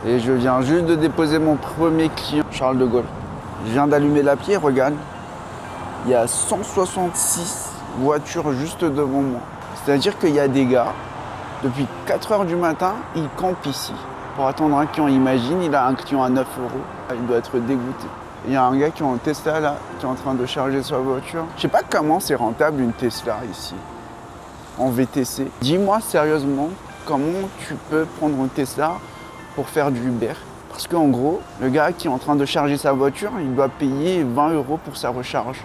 Et je viens juste de déposer mon premier client, Charles de Gaulle. Je viens d'allumer l'appli, regarde. Il y a 166 voitures juste devant moi. C'est-à-dire qu'il y a des gars, depuis 4 heures du matin, ils campent ici. Pour attendre un client, imagine, il a un client à 9 euros. Il doit être dégoûté. Il y a un gars qui est en Tesla là, qui est en train de charger sa voiture. Je sais pas comment c'est rentable une Tesla ici, en VTC. Dis-moi sérieusement, comment tu peux prendre une Tesla pour faire du Uber? Parce qu'en gros, le gars qui est en train de charger sa voiture, il doit payer 20 euros pour sa recharge.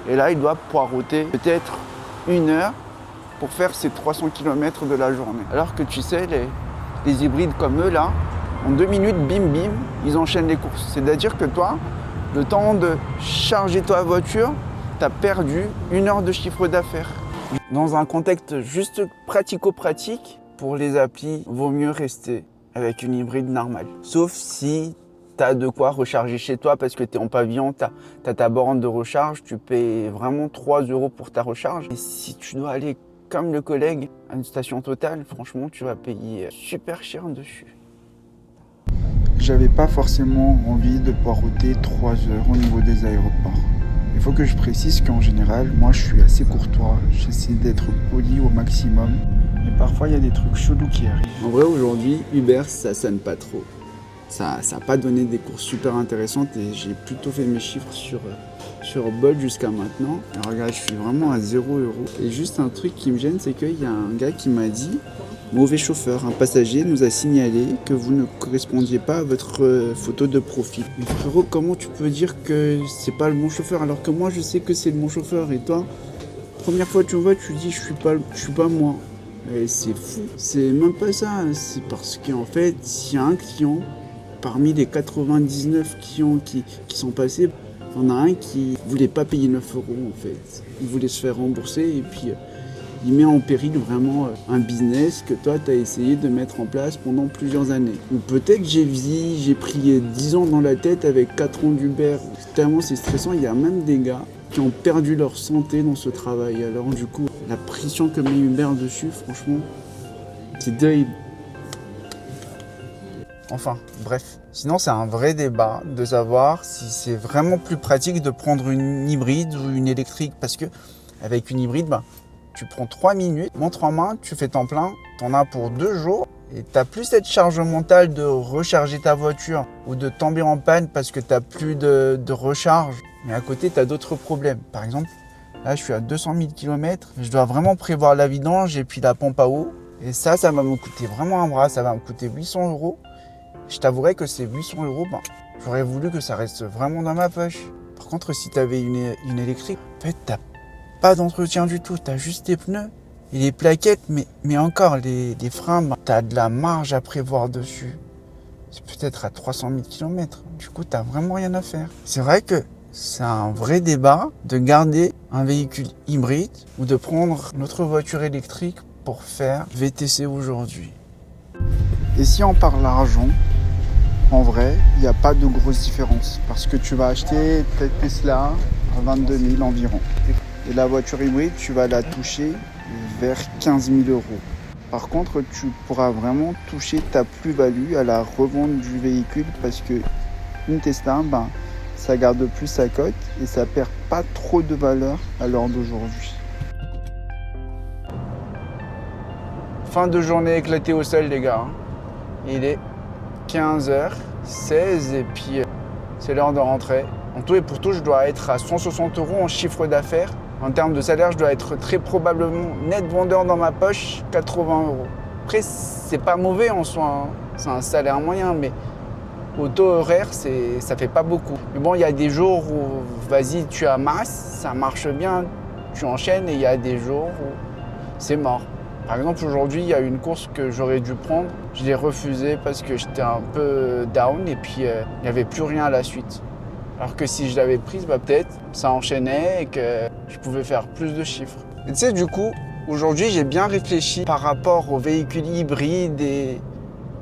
Et là, il doit poireauter peut-être 1 heure pour faire ses 300 km de la journée. Alors que tu sais, les hybrides comme eux là, en 2 minutes, bim bim, ils enchaînent les courses. C'est-à-dire que toi, le temps de charger ta voiture, tu as perdu 1 heure de chiffre d'affaires. Dans un contexte juste pratico-pratique, pour les applis, vaut mieux rester avec une hybride normale. Sauf si tu as de quoi recharger chez toi parce que tu es en pavillon, tu as ta borne de recharge, tu payes vraiment 3 euros pour ta recharge. Et si tu dois aller comme le collègue à une station Total, franchement, tu vas payer super cher dessus. J'avais pas forcément envie de poireauter 3 heures au niveau des aéroports. Il faut que je précise qu'en général, moi je suis assez courtois, j'essaie d'être poli au maximum. Mais parfois il y a des trucs chelous qui arrivent. En vrai, aujourd'hui, Uber, ça sonne pas trop. Ça n'a pas donné des courses super intéressantes et j'ai plutôt fait mes chiffres sur Bolt jusqu'à maintenant. Alors regarde, je suis vraiment à 0 euros. Et juste un truc qui me gêne, c'est qu'il y a un gars qui m'a dit « Mauvais chauffeur, un passager nous a signalé que vous ne correspondiez pas à votre photo de profil. » Mais frérot, comment tu peux dire que c'est pas le bon chauffeur alors que moi je sais que c'est le bon chauffeur et toi, première fois que tu me vois, tu dis je suis pas moi. Et c'est fou. C'est même pas ça, c'est parce qu'en fait, s'il y a un client, parmi les 99 clients qui sont passés, il y en a un qui voulait pas payer 9 euros en fait. Il voulait se faire rembourser et puis il met en péril vraiment un business que toi tu as essayé de mettre en place pendant plusieurs années. Ou peut-être j'ai pris 10 ans dans la tête avec 4 ans d'Uber. Tellement c'est stressant, il y a même des gars qui ont perdu leur santé dans ce travail. Alors du coup, la pression que met Uber dessus, franchement, c'est terrible. Enfin, bref. Sinon, c'est un vrai débat de savoir si c'est vraiment plus pratique de prendre une hybride ou une électrique. Parce que avec une hybride, tu prends 3 minutes, montre en main, tu fais ton plein, t'en as pour 2 jours. Et t'as plus cette charge mentale de recharger ta voiture ou de tomber en panne parce que t'as plus de recharge. Mais à côté, t'as d'autres problèmes. Par exemple, là, je suis à 200 000 km. Je dois vraiment prévoir la vidange et puis la pompe à eau. Et ça va me coûter vraiment un bras. Ça va me coûter 800 euros. Je t'avouerai que ces 800 euros, j'aurais voulu que ça reste vraiment dans ma poche. Par contre, si tu avais une électrique, en fait, tu n'as pas d'entretien du tout. Tu as juste tes pneus et les plaquettes, mais encore, les freins, tu as de la marge à prévoir dessus. C'est peut-être à 300 000 km. Du coup, tu n'as vraiment rien à faire. C'est vrai que c'est un vrai débat de garder un véhicule hybride ou de prendre notre voiture électrique pour faire VTC aujourd'hui. Et si on parle argent, en vrai, il n'y a pas de grosse différence parce que tu vas acheter ta Tesla à 22 000 environ. Et la voiture hybride, tu vas la toucher vers 15 000 euros. Par contre, tu pourras vraiment toucher ta plus-value à la revente du véhicule parce que une Tesla, ça garde plus sa cote et ça perd pas trop de valeur à l'heure d'aujourd'hui. Fin de journée éclatée au sol, les gars. Il est 15h16 et puis c'est l'heure de rentrer. En tout et pour tout, je dois être à 160 euros en chiffre d'affaires. En termes de salaire, je dois être très probablement net vendeur dans ma poche, 80 euros. Après, c'est pas mauvais en soi, c'est un salaire moyen, mais au taux horaire, ça fait pas beaucoup. Mais bon, il y a des jours où, vas-y, tu amasses, ça marche bien, tu enchaînes, et il y a des jours où c'est mort. Par exemple, aujourd'hui, il y a une course que j'aurais dû prendre. Je l'ai refusée parce que j'étais un peu down et puis il n'y avait plus rien à la suite. Alors que si je l'avais prise, peut-être ça enchaînait et que je pouvais faire plus de chiffres. Et tu sais, du coup, aujourd'hui, j'ai bien réfléchi par rapport aux véhicules hybrides et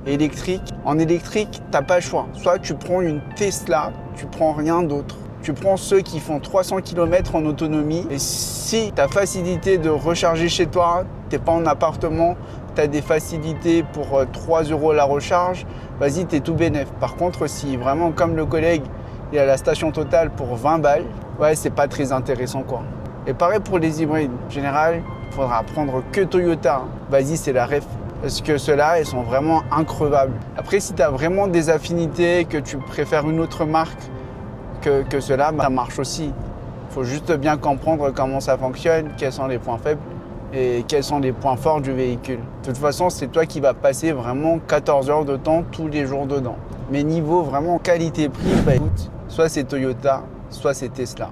électriques. En électrique, tu n'as pas le choix. Soit tu prends une Tesla, tu prends rien d'autre. Tu prends ceux qui font 300 km en autonomie et si ta facilité de recharger chez toi, t'es pas en appartement, tu as des facilités pour 3 € la recharge, vas-y, t'es tout bénef. Par contre, si vraiment comme le collègue, il est à la station Total pour 20 balles, ouais, c'est pas très intéressant quoi. Et pareil pour les hybrides. En général, il faudra prendre que Toyota. Vas-y, c'est la ref. Parce que ceux-là, ils sont vraiment increvables. Après, si tu as vraiment des affinités, que tu préfères une autre marque que ceux-là, ça marche aussi. Il faut juste bien comprendre comment ça fonctionne, quels sont les points faibles et quels sont les points forts du véhicule. De toute façon, c'est toi qui vas passer vraiment 14 heures de temps tous les jours dedans. Mais niveau vraiment qualité-prix, bah écoute, soit c'est Toyota, soit c'est Tesla.